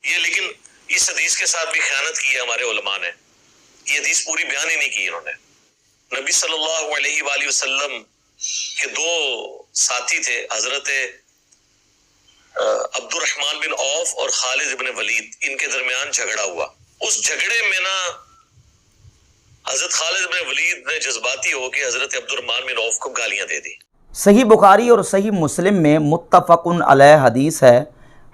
یہ لیکن اس حدیث کے ساتھ بھی خیانت کی ہے ہمارے علماء نے، یہ حدیث پوری بیان ہی نہیں کی انہوں نے۔ نبی صلی اللہ علیہ وآلہ وسلم کے دو ساتھی تھے، حضرت عبد الرحمن بن عوف اور خالد بن ولید، ان کے درمیان جھگڑا ہوا۔ اس جھگڑے میں نا حضرت خالد بن ولید نے جذباتی ہو کے حضرت عبد الرحمن بن عوف کو گالیاں دے دی۔ صحیح بخاری اور صحیح مسلم میں متفق علیہ حدیث ہے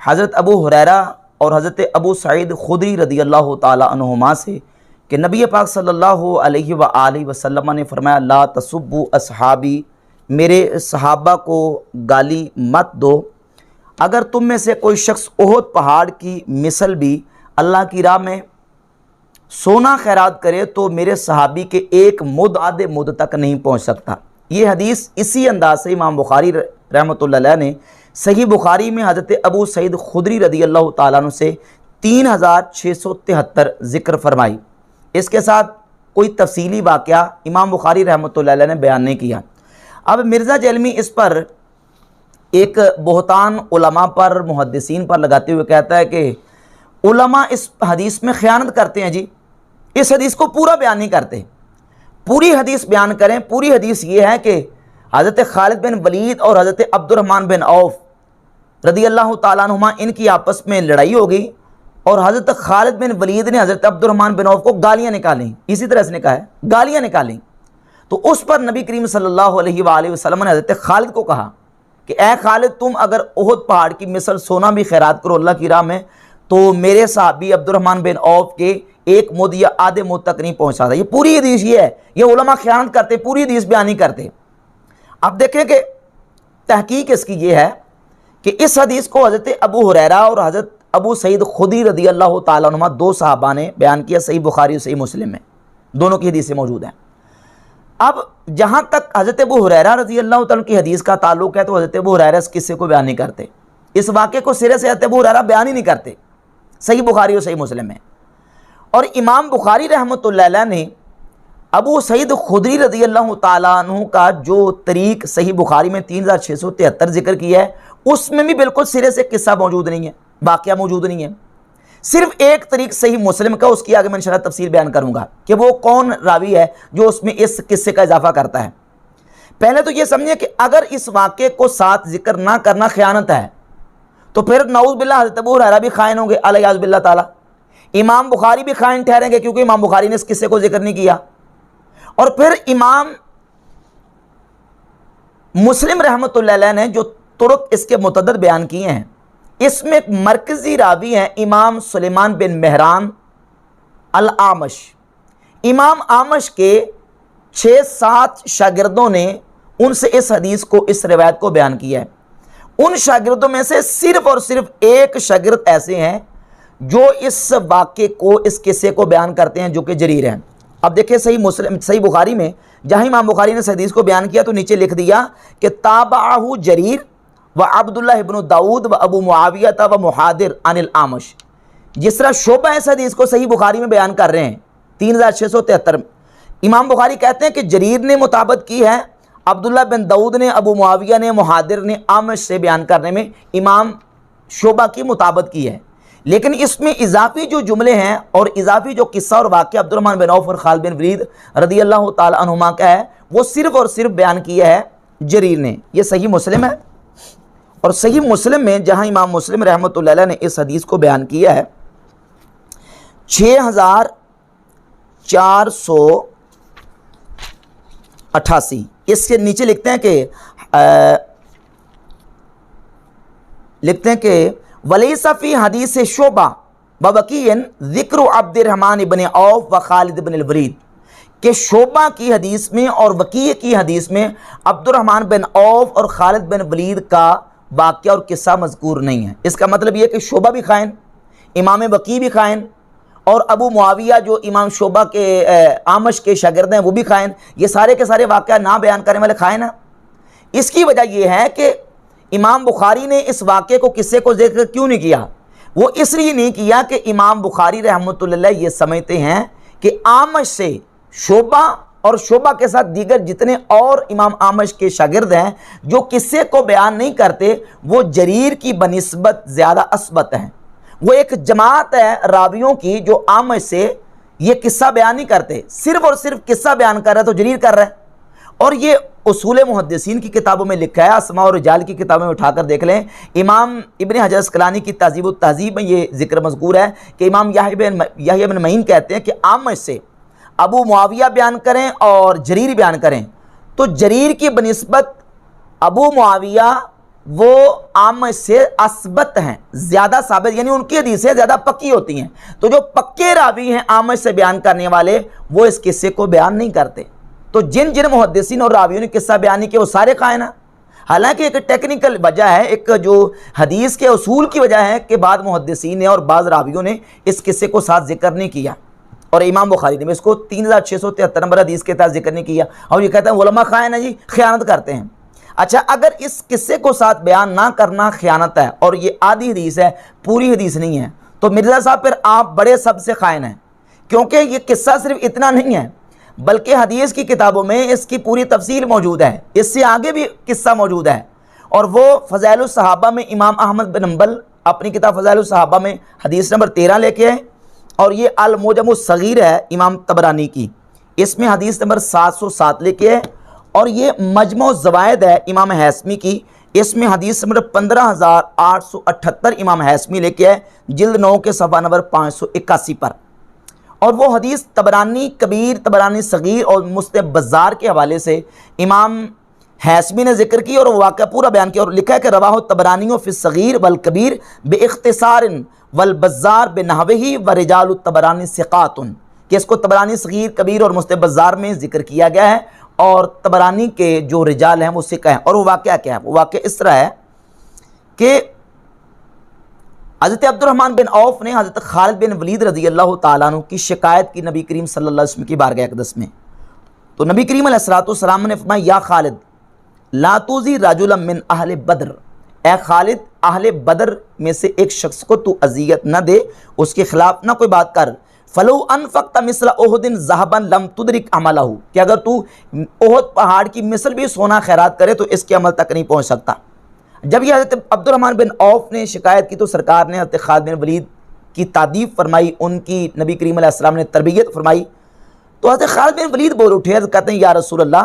حضرت ابو ہریرہ اور حضرت ابو سعید خدری رضی اللہ تعالی عنہما سے کہ نبی پاک صلی اللہ علیہ وآلہ وسلم نے فرمایا لا تسبوا اصحابی، میرے صحابہ کو گالی مت دو۔ اگر تم میں سے کوئی شخص احد پہاڑ کی مثل بھی اللہ کی راہ میں سونا خیرات کرے تو میرے صحابی کے ایک مد آدھے مد تک نہیں پہنچ سکتا۔ یہ حدیث اسی انداز سے امام بخاری رحمۃ اللہ علیہ نے صحیح بخاری میں حضرت ابو سعید خدری رضی اللہ تعالیٰ عنہ سے 3673 ذکر فرمائی۔ اس کے ساتھ کوئی تفصیلی واقعہ امام بخاری رحمۃ اللہ علیہ نے بیان نہیں کیا۔ اب مرزا جہلمی اس پر ایک بہتان علماء پر، محدثین پر لگاتے ہوئے کہتا ہے کہ علماء اس حدیث میں خیانت کرتے ہیں جی، اس حدیث کو پورا بیان نہیں کرتے، پوری حدیث بیان کریں۔ پوری حدیث یہ ہے کہ حضرت خالد بن ولید اور حضرت عبد الرحمن بن عوف رضی اللہ تعالیٰ عنہما ان کی آپس میں لڑائی ہو گئی اور حضرت خالد بن ولید نے حضرت عبد الرحمن بن عوف کو گالیاں نکالیں، اسی طرح سے نے کہا ہے گالیاں نکالیں۔ تو اس پر نبی کریم صلی اللہ علیہ وآلہ وسلم نے حضرت خالد کو کہا کہ اے خالد، تم اگر احد پہاڑ کی مثل سونا بھی خیرات کرو اللہ کی راہ میں تو میرے صحابی عبد الرحمن بن عوف کے ایک مد یا آدھے مد تک نہیں پہنچ سکتا۔ یہ پوری حدیث یہ ہے، یہ علماء خیانت کرتے، پوری حدیث بیان نہیں کرتے۔ اب دیکھیں کہ تحقیق اس کی یہ ہے کہ اس حدیث کو حضرت ابو ہریرہ اور حضرت ابو سعید خدری رضی اللہ تعالیٰ عنہما دو صحابہ نے بیان کیا، صحیح بخاری اور صحیح مسلم میں دونوں کی حدیثیں موجود ہیں۔ اب جہاں تک حضرت ابو ہریرہ رضی اللہ تعالیٰ کی حدیث کا تعلق ہے تو حضرت ابو ہریرہ اس قصے کو بیان نہیں کرتے، اس واقعے کو سرے سے حضرت ابو ہریرہ بیان ہی نہیں کرتے صحیح بخاری اور صحیح مسلم میں۔ اور امام بخاری رحمۃ اللہ علیہ نے ابو سعید خدری رضی اللہ تعالیٰ عنہ کا جو طریق صحیح بخاری میں 3673 ذکر کیا ہے اس میں بھی بالکل سرے سے قصہ موجود نہیں ہے، واقعہ موجود نہیں ہے۔ صرف ایک طریق صحیح مسلم کا، اس کی آگے میں انشاءاللہ تفصیل بیان کروں گا کہ وہ کون راوی ہے جو اس میں اس قصے کا اضافہ کرتا ہے۔ پہلے تو یہ سمجھیں کہ اگر اس واقعے کو ساتھ ذکر نہ کرنا خیانت ہے تو پھر نعوذ باللہ حضرت ابو ہریرہ بھی خائن ہوں گے علیہ باللہ تعالیٰ، امام بخاری بھی خائن ٹھہریں گے کیونکہ امام بخاری نے اس قصے کو ذکر نہیں کیا، اور پھر امام مسلم رحمۃ اللہ علیہ نے جو طرق اس کے متعدد بیان کیے ہیں اس میں ایک مرکزی راوی ہیں امام سلیمان بن مہران الاعمش۔ امام اعمش کے 6-7 شاگردوں نے ان سے اس حدیث کو، اس روایت کو بیان کیا ہے۔ ان شاگردوں میں سے صرف اور صرف ایک شاگرد ایسے ہیں جو اس واقعے کو، اس قصے کو بیان کرتے ہیں جو کہ جریر ہیں۔ اب دیکھیں صحیح بخاری میں جہاں امام بخاری نے اس حدیث کو بیان کیا تو نیچے لکھ دیا کہ تابعہ جریر و عبداللہ ابن داود و ابو معاویہ و محادر عن الاعمش۔ جس طرح شعبہ اس حدیث کو صحیح بخاری میں بیان کر رہے ہیں 3673، امام بخاری کہتے ہیں کہ جریر نے مطابقت کی ہے، عبداللہ بن داود نے، ابو معاویہ نے، محادر نے اعمش سے بیان کرنے میں امام شعبہ کی مطابقت کی ہے، لیکن اس میں اضافی جو جملے ہیں اور اضافی جو قصہ اور واقعہ عبد الرحمن بن عوف اور خالد بن ولید رضی اللہ تعالی عنہما کا ہے وہ صرف اور صرف بیان کیا ہے جریر نے۔ یہ صحیح مسلم ہے، اور صحیح مسلم میں جہاں امام مسلم رحمۃ اللہ علیہ نے اس حدیث کو بیان کیا ہے 6488، اس کے نیچے لکھتے ہیں کہ ولیس فی حدیث شعبہ ووکیع ذکر عبد الرحمن بن عوف و خالد بن الولید، کہ شعبہ کی حدیث میں اور وکیع کی حدیث میں عبد الرحمن بن عوف اور خالد بن ولید کا واقعہ اور قصہ مذکور نہیں ہے۔ اس کا مطلب یہ کہ شعبہ بھی خائن، امام وکیع بھی خائن، اور ابو معاویہ جو امام شعبہ کے اعمش کے شاگرد ہیں وہ بھی خائن، یہ سارے کے سارے واقعہ نہ بیان کرنے والے خائن ہیں۔ اس کی وجہ یہ ہے کہ امام بخاری نے اس واقعے کو، قصے کو ذکر کیوں نہیں کیا؟ وہ اس لیے نہیں کیا کہ امام بخاری رحمۃ اللہ علیہ یہ سمجھتے ہیں کہ اعمش سے شعبہ اور شعبہ کے ساتھ دیگر جتنے اور امام اعمش کے شاگرد ہیں جو قصے کو بیان نہیں کرتے وہ جریر کی بنسبت زیادہ اثبت ہیں، وہ ایک جماعت ہے راویوں کی جو عام سے یہ قصہ بیان نہیں کرتے، صرف اور صرف قصہ بیان کر رہا ہے تو جریر کر رہا ہے۔ اور یہ اصول محدثین کی کتابوں میں لکھا ہے، اسماء و رجال کی کتابوں میں اٹھا کر دیکھ لیں، امام ابن حجر اسقلانی کی تہذیب التہذیب میں یہ ذکر مذکور ہے کہ امام یحییٰ بن معین کہتے ہیں کہ عام سے ابو معاویہ بیان کریں اور جریر بیان کریں تو جریر کی بنسبت ابو معاویہ وہ عام سے اثبت ہیں، زیادہ ثابت، یعنی ان کی حدیثیں زیادہ پکی ہوتی ہیں، تو جو پکے راوی ہیں عام سے بیان کرنے والے وہ اس قصے کو بیان نہیں کرتے۔ تو جن محدثین اور راویوں نے قصہ بیان نہیں کیا وہ سارے خائن ہیں۔ حالانکہ ایک ٹیکنیکل وجہ ہے، ایک جو حدیث کے اصول کی وجہ ہے کہ بعض محدثین نے اور بعض راویوں نے اس قصے کو ساتھ ذکر نہیں کیا، اور امام بخاری نے اس کو 3673 نمبر حدیث کے تحت ذکر نہیں کیا، اور یہ کہتے ہیں علماء خائن ہیں جی، خیانت کرتے ہیں۔ اچھا، اگر اس قصے کو ساتھ بیان نہ کرنا خیانت ہے اور یہ آدھی حدیث ہے، پوری حدیث نہیں ہے، تو مرزا صاحب پھر آپ بڑے سب سے خائن ہیں، کیونکہ یہ قصہ صرف اتنا نہیں ہے بلکہ حدیث کی کتابوں میں اس کی پوری تفصیل موجود ہے، اس سے آگے بھی قصہ موجود ہے، اور وہ فضائل الصحابہ میں امام احمد بن حنبل اپنی کتاب فضائل الصحابہ میں حدیث نمبر 13 لے کے آئے، اور یہ المعجم الصغیر ہے امام طبرانی کی، اس میں حدیث نمبر 707 لے کے آئے، اور یہ مجمع الزوائد ہے امام حیثمی کی، اس میں حدیث نمبر 15878 امام حیثمی لے کے آئے جلد 9 کے صفحہ نمبر 581 پر، اور وہ حدیث طبرانی کبیر، طبرانی صغیر اور مسند بزار کے حوالے سے امام حیثمی نے ذکر کی اور وہ واقعہ پورا بیان کیا، اور لکھا ہے کہ رواہ طبرانی فی الصغیر والکبیر باختصار والبزار بنحوہ ورجال الطبرانی ثقات، کہ اس کو طبرانی صغیر، کبیر اور مسند بزار میں ذکر کیا گیا ہے، اور طبرانی کے جو رجال ہیں وہ ثقہ ہیں۔ اور وہ واقعہ کیا ہے؟ وہ واقعہ اس طرح ہے کہ حضرت عبد الرحمن بن عوف نے حضرت خالد بن ولید رضی اللہ تعالیٰ عنہ کی شکایت کی نبی کریم صلی اللہ علیہ وسلم کی بارگاہ اقدس میں، تو نبی کریم علیہ السلام نے فرمایا یا خالد لا توزی رجلا من اہل بدر، اے خالد اہل بدر میں سے ایک شخص کو تو اذیت نہ دے، اس کے خلاف نہ کوئی بات کر، فلو انفقت مثل احد ذهبا لم تدرک عملہ، کہ اگر تو احد پہاڑ کی مثل بھی سونا خیرات کرے تو اس کے عمل تک نہیں پہنچ سکتا۔ جب یہ حضرت عبد الرحمن بن عوف نے شکایت کی تو سرکار نے حضرت خالد بن ولید کی تعریف فرمائی، ان کی نبی کریم علیہ السلام نے تربیت فرمائی، تو حضرت خالد بن ولید بول اٹھے، کہتے ہیں یا رسول اللہ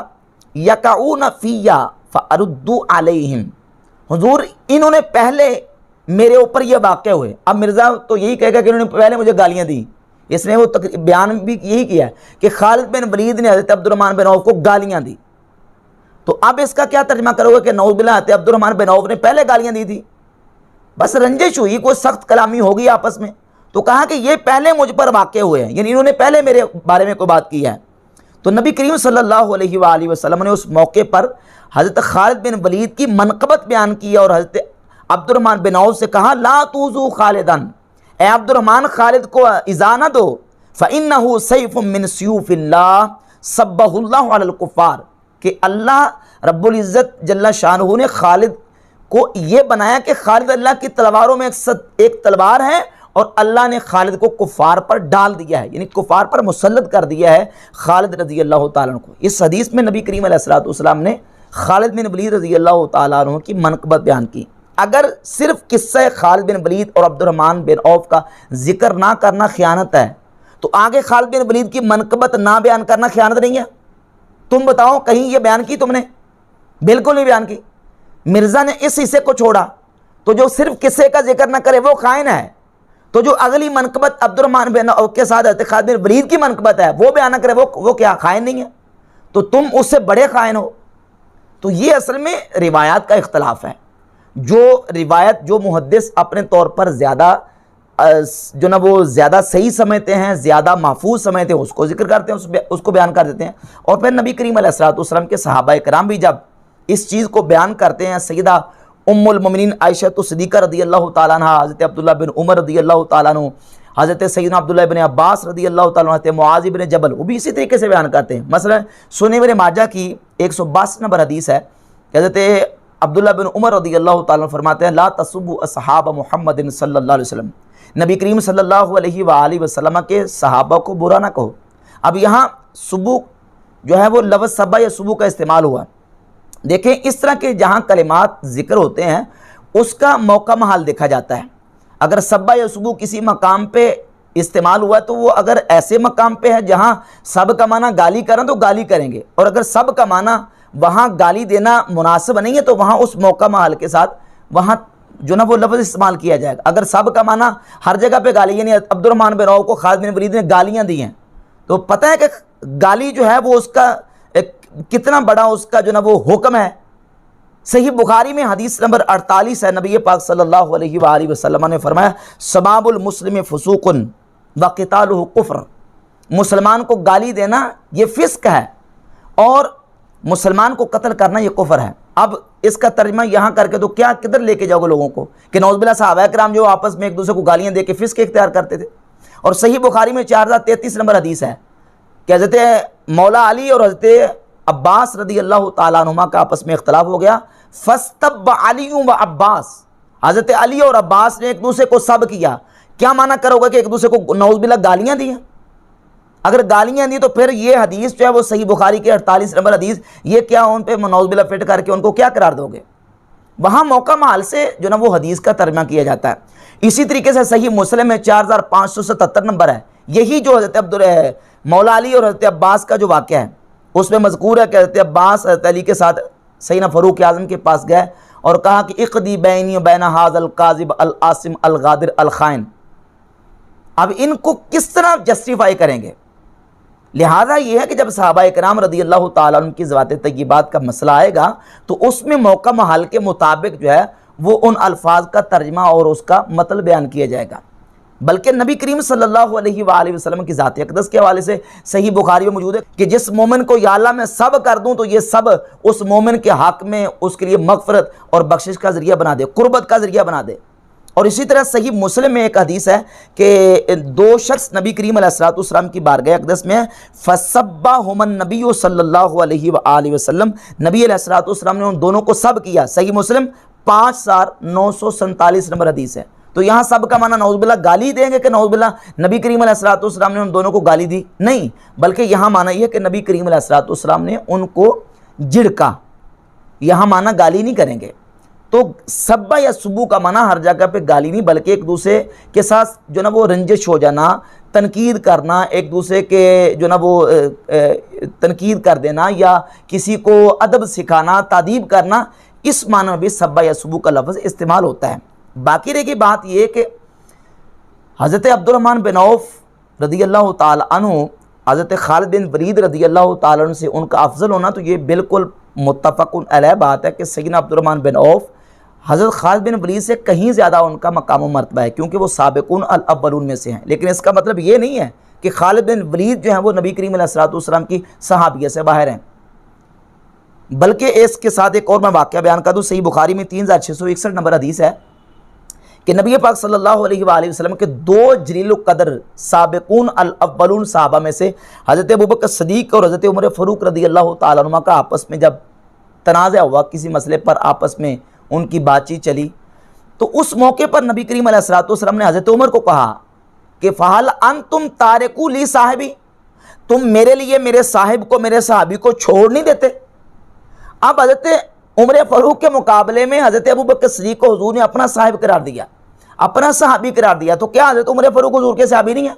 یقعون فیّا فاردوا علیہم، حضور انہوں نے پہلے میرے اوپر یہ واقع ہوئے، اب مرزا تو یہی کہے گا کہ انہوں نے پہلے مجھے گالیاں دی، اس نے وہ بیان بھی یہی کیا ہے کہ خالد بن ولید نے حضرت عبد الرحمن بن عوف کو گالیاں دی، تو اب اس کا کیا ترجمہ کرو گے کہ نعوذ باللہ حضرت عبد الرحمن بن عوف نے پہلے گالیاں دی تھی، بس رنجش ہوئی، کوئی سخت کلامی ہوگی آپس میں، تو کہا کہ یہ پہلے مجھ پر واقع ہوئے ہیں، یعنی انہوں نے پہلے میرے بارے میں کوئی بات کی ہے۔ تو نبی کریم صلی اللہ علیہ وآلہ وسلم نے اس موقع پر حضرت خالد بن ولید کی منقبت بیان کی اور حضرت عبد الرحمن بن عوف سے کہا لا توزو خالدن، اے عبد الرحمن خالد کو ایذا نہ دو، فإنہ سیف من سیوف اللہ صبہ اللہ علی الکفار، کہ اللہ رب العزت جل شانہ نے خالد کو یہ بنایا کہ خالد اللہ کی تلواروں میں ایک تلوار ہے، اور اللہ نے خالد کو کفار پر ڈال دیا ہے، یعنی کفار پر مسلط کر دیا ہے خالد رضی اللہ تعالیٰ عنہ کو۔ اس حدیث میں نبی کریم علیہ السلام نے خالد بن ولید رضی اللہ تعالیٰ عنہ کی منقبت بیان کی۔ اگر صرف قصہ خالد بن ولید اور عبد الرحمن بن عوف کا ذکر نہ کرنا خیانت ہے، تو آگے خالد بن ولید کی منقبت نہ بیان کرنا خیانت نہیں ہے؟ تم بتاؤ کہیں یہ بیان کی تم نے؟ بالکل نہیں بیان کی۔ مرزا نے اس حصے کو چھوڑا، تو جو صرف قصے کا ذکر نہ کرے وہ خائن ہے، تو جو اگلی منقبت عبد الرحمن بن عوف کے ساتھ حضرت خالد بن ولید کی منقبت ہے وہ بیان نہ کرے وہ کیا خائن نہیں ہے؟ تو تم اس سے بڑے خائن ہو۔ تو یہ اصل میں روایات کا اختلاف ہے، جو روایت جو محدث اپنے طور پر زیادہ جو نا وہ زیادہ صحیح سمجھتے ہیں، زیادہ محفوظ سمجھتے ہیں، اس کو ذکر کرتے ہیں، اس کو بیان کر دیتے ہیں، اور پھر نبی کریم علیہ السلام کے صحابہ کرام بھی جب اس چیز کو بیان کرتے ہیں، سیدہ ام المومنین عائشہ صدیقہ رضی اللہ تعالیٰ عنہ، حضرت عبداللہ بن عمر رضی اللہ تعالیٰ عنہ، حضرت سیدنا عبداللہ بن عباس رضی اللہ تعالیٰ عنہ، حضرت معاذ بن جبل، وہ بھی اسی طریقے سے بیان کرتے ہیں۔ مثلا سنن ابن ماجہ کی 162 نمبر حدیث ہے کہ حضرت عبداللہ بن عمر رضی اللہ تعالیٰ عنہ فرماتے ہیں لا تسبوا اصحاب محمد صلی اللہ علیہ وسلم، نبی کریم صلی اللہ علیہ وآلہ وسلم کے صحابہ کو برا نہ کہو۔ اب یہاں سبو جو ہے وہ لفظ سبا یا سبو کا استعمال ہوا، دیکھیں اس طرح کے جہاں کلمات ذکر ہوتے ہیں اس کا موقع محال دیکھا جاتا ہے۔ اگر سبا یا سبو کسی مقام پہ استعمال ہوا ہے تو وہ اگر ایسے مقام پہ ہے جہاں سب کا معنی گالی کریں تو گالی کریں گے، اور اگر سب کا معنی وہاں گالی دینا مناسب نہیں ہے تو وہاں اس موقع محل کے ساتھ وہاں جو نا وہ لفظ استعمال کیا جائے گا۔ اگر سب کا معنی ہر جگہ پہ گالی، یعنی عبد الرحمن بن عوف کو خالد بن ولید نے گالیاں دی ہیں، تو پتہ ہے کہ گالی جو ہے وہ اس کا کتنا بڑا اس کا جو نا وہ حکم ہے۔ صحیح بخاری میں حدیث نمبر 48 ہے، نبی پاک صلی اللہ علیہ وآلہ وسلم نے فرمایا سباب المسلم فسوق وقتالہ کفر، مسلمان کو گالی دینا یہ فسق ہے اور مسلمان کو قتل کرنا یہ کفر ہے۔ اب اس کا ترجمہ یہاں کر کے تو کیا کدھر لے کے جاؤ گے لوگوں کو کہ نعوذ باللہ صحابہ کرام جو آپس میں ایک دوسرے کو گالیاں دے کے فسق اختیار کرتے تھے۔ اور صحیح بخاری میں 4033 نمبر حدیث ہے کہ حضرت مولا علی اور حضرت عباس رضی اللہ تعالیٰ عنہما کا آپس میں اختلاف ہو گیا، فاستب علی و عباس، حضرت علی اور عباس نے ایک دوسرے کو سب کیا۔ کیا معنی کرو گا کہ ایک دوسرے کو نعوذ باللہ گالیاں دی ہیں؟ اگر گالیاں دی تو پھر یہ حدیث جو ہے وہ صحیح بخاری کے 48 نمبر حدیث، یہ کیا ان پہ نعوذ باللہ فٹ کر کے ان کو کیا قرار دو گے؟ وہاں موقع محل سے جو نا وہ حدیث کا ترجمہ کیا جاتا ہے۔ اسی طریقے سے صحیح مسلم میں 4577 نمبر ہے، یہی جو حضرت مولا علی اور حضرت عباس کا جو واقعہ ہے اس میں مذکور ہے کہ حضرت عباس حضرت علی کے ساتھ سیدنا فاروق اعظم کے پاس گئے اور کہا کہ اقضی بینی و بین ھذا الکاذب العاصم الغادر الخائن۔ اب ان کو کس طرح جسٹیفائی کریں گے؟ لہٰذا یہ ہے کہ جب صحابہ کرام رضی اللہ تعالیٰ عنہ کی ذوات طیبات کا مسئلہ آئے گا تو اس میں موقع محل کے مطابق جو ہے وہ ان الفاظ کا ترجمہ اور اس کا مطلب بیان کیا جائے گا۔ بلکہ نبی کریم صلی اللہ علیہ وآلہ وسلم کی ذات اقدس کے حوالے سے صحیح بخاری میں موجود ہے کہ جس مومن کو یا اللہ میں سب کر دوں تو یہ سب اس مومن کے حق میں اس کے لیے مغفرت اور بخشش کا ذریعہ بنا دے، قربت کا ذریعہ بنا دے۔ اور اسی طرح صحیح مسلم میں ایک حدیث ہے کہ دو شخص نبی کریم علیہ السلام کی بارگاہ اقدس میں فَسَبَّهُمَ النَّبِيُّ صلی اللہ علیہ وآلہ وسلم، نبی علیہ السلام نے ان دونوں کو سب کیا۔ صحیح مسلم 5947 نمبر حدیث ہے۔ تو یہاں سب کا معنی نعوذ باللہ گالی دیں گے کہ نعوذ باللہ نبی کریم علیہ السلام نے ان دونوں کو گالی دی؟ نہیں، بلکہ یہاں معنی یہ ہے کہ نبی کریم علیہ السلام نے ان کو جھڑکا، یہاں معنی گالی نہیں کریں گے۔ تو سبا یا سبو کا معنی ہر جگہ پہ گالی نہیں بلکہ ایک دوسرے کے ساتھ جو نا وہ رنجش ہو جانا، تنقید کرنا، ایک دوسرے کے جو نا وہ تنقید کر دینا یا کسی کو ادب سکھانا، تادیب کرنا، اس معنی میں بھی سبا یا سبو کا لفظ استعمال ہوتا ہے۔ باقی رہ کی بات یہ کہ حضرت عبد الرحمن بن عوف رضی اللہ تعالیٰ عنہ حضرت خالد بن ولید رضی اللہ تعالیٰ عنہ سے ان کا افضل ہونا، تو یہ بالکل متفق علیہ بات ہے کہ سیدنا عبد الرحمن بن عوف حضرت خالد بن ولید سے کہیں زیادہ ان کا مقام و مرتبہ ہے کیونکہ وہ سابقون الاولون میں سے ہیں۔ لیکن اس کا مطلب یہ نہیں ہے کہ خالد بن ولید جو ہیں وہ نبی کریم علیہ السلام کی صحابیت سے باہر ہیں، بلکہ اس کے ساتھ ایک اور میں واقعہ بیان کر دوں۔ صحیح بخاری میں 3661 نمبر حدیث ہے کہ نبی پاک صلی اللہ علیہ وآلہ وسلم کے دو جلیل القدر سابقون الاولون صحابہ میں سے حضرت ابوبکر صدیق اور حضرت عمر فاروق رضی اللہ تعالیٰ عنہ کا آپس میں جب تنازع ہوا، کسی مسئلے پر آپس میں ان کی بات چیت چلی، تو اس موقع پر نبی کریم علیہ السلام نے حضرت عمر کو کہا کہ فَهَلْ أَنْتُمْ تَارِكُوا لِي صَاحِبِي، تم میرے لیے میرے صاحب کو، میرے صحابی کو چھوڑ نہیں دیتے؟ اب حضرت عمر فاروق کے مقابلے میں حضرت ابوبکر صدیق کو حضور نے اپنا صاحب قرار دیا، اپنا صحابی قرار دیا، تو کیا حضرت عمر فاروق حضور کے صحابی نہیں ہیں؟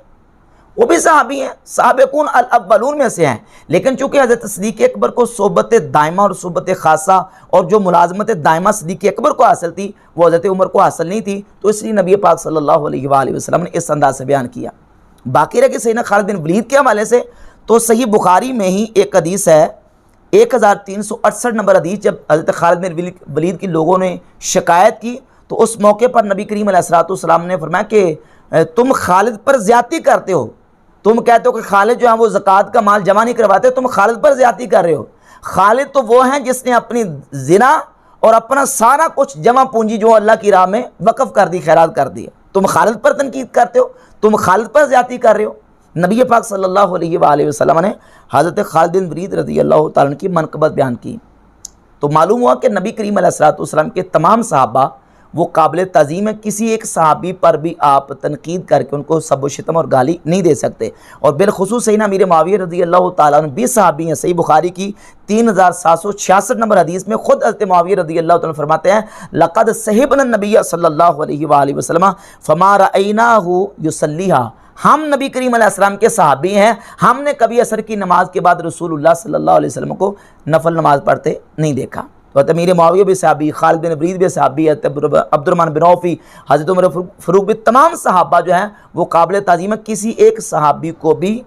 وہ بھی صحابی ہیں، سابقون الاولون میں سے ہیں، لیکن چونکہ حضرت صدیق اکبر کو صحبت دائمہ اور صحبت خاصہ اور جو ملازمت دائمہ صدیق اکبر کو حاصل تھی وہ حضرت عمر کو حاصل نہیں تھی، تو اس لیے نبی پاک صلی اللہ علیہ وآلہ وسلم نے اس انداز سے بیان کیا۔ باقی رہ کہ سیدنا خالد بن ولید کے حوالے سے تو صحیح بخاری میں ہی ایک حدیث ہے 1368 نمبر حدیث، جب حضرت خالد بن ولید کی لوگوں نے شکایت کی تو اس موقع پر نبی کریم علیہ السلام نے فرمایا کہ تم خالد پر زیادتی کرتے ہو، تم کہتے ہو کہ خالد جو ہے وہ زکوٰۃ کا مال جمع نہیں کرواتے، تم خالد پر زیادتی کر رہے ہو۔ خالد تو وہ ہیں جس نے اپنی زنا اور اپنا سارا کچھ جمع پونجی جو اللہ کی راہ میں وقف کر دی، خیرات کر دی، تم خالد پر تنقید کرتے ہو، تم خالد پر زیادتی کر رہے ہو۔ نبی پاک صلی اللہ علیہ وآلہ وسلم نے حضرت خالد بن ولید رضی اللہ تعالیٰ عنہ کی منقبت بیان کی، تو معلوم ہوا کہ نبی کریم علیہ السلام کے تمام صحابہ وہ قابل تعظیم ہے. کسی ایک صحابی پر بھی آپ تنقید کر کے ان کو سب و شتم اور گالی نہیں دے سکتے. اور بالخصوص سیدنا امیر معاویہ رضی اللہ تعالیٰ عنہ بھی صحابی ہیں. صحیح بخاری کی 3766 نمبر حدیث میں خود حضرت معاویہ رضی اللہ تعالیٰ عنہ فرماتے ہیں لقد صحبنا النبی صلی اللہ علیہ وآلہ وسلم فما رأیناہ یصلیھا. ہم نبی کریم علیہ السلام کے صحابی ہیں, ہم نے کبھی عصر کی نماز کے بعد رسول اللہ صلی اللہ علیہ وسلم کو نفل نماز پڑھتے نہیں دیکھا. تو حضرت امیر معاویہ بھی صحابی, خالد بن ولید بھی صحابی, عبد الرحمن بن عوف, حضرت عمر فاروق بھی, تمام صحابہ جو ہیں وہ قابل تعظیم ہے. کسی ایک صحابی کو بھی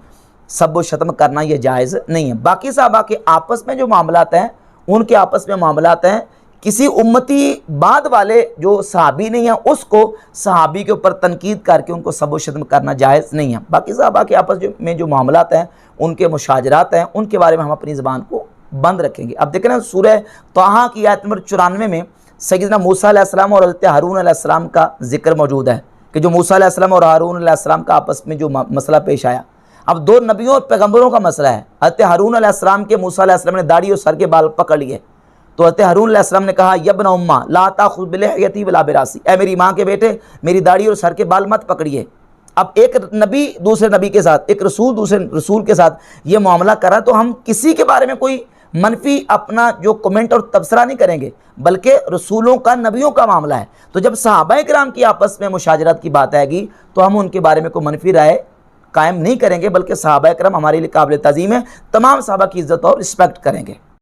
سب و شتم کرنا یہ جائز نہیں ہے. باقی صحابہ کے آپس میں جو معاملات ہیں, ان کے آپس میں معاملات ہیں, کسی امتی بعد والے جو صحابی نہیں ہیں اس کو صحابی کے اوپر تنقید کر کے ان کو سب و شتم کرنا جائز نہیں ہے. باقی صحابہ کے آپس میں جو معاملات ہیں, ان کے مشاجرات ہیں, ان کے بارے میں ہم اپنی زبان کو بند رکھیں گے. اب دیکھیں نا سورہ طٰہٰ کی آیت نمبر 94 میں سیدنا موسیٰ علیہ السلام اور حضرت ہارون علیہ السلام کا ذکر موجود ہے کہ جو موسیٰ علیہ السلام اور ہارون علیہ السلام کا آپس میں جو مسئلہ پیش آیا. اب دو نبیوں اور پیغمبروں کا مسئلہ ہے. حضرت ہارون علیہ السلام کے موسیٰ علیہ السلام نے داڑھی اور سر کے بال پکڑ لیے تو حضرت ہارون علیہ السلام نے کہا یا ابن امّہ لا تأخذ بلحیتی ولا براسی, اے میری ماں کے بیٹے میری داڑھی اور سر کے بال مت پکڑیے. اب ایک نبی دوسرے نبی کے ساتھ, ایک رسول دوسرے رسول کے ساتھ یہ معاملہ کر رہا ہے تو ہم کسی کے بارے میں کوئی منفی اپنا جو کمنٹ اور تبصرہ نہیں کریں گے, بلکہ رسولوں کا, نبیوں کا معاملہ ہے. تو جب صحابہ کرام کی آپس میں مشاجرات کی بات آئے گی تو ہم ان کے بارے میں کوئی منفی رائے قائم نہیں کریں گے, بلکہ صحابہ کرام ہمارے لیے قابل تعظیم ہے. تمام صحابہ کی عزت اور رسپیکٹ کریں گے.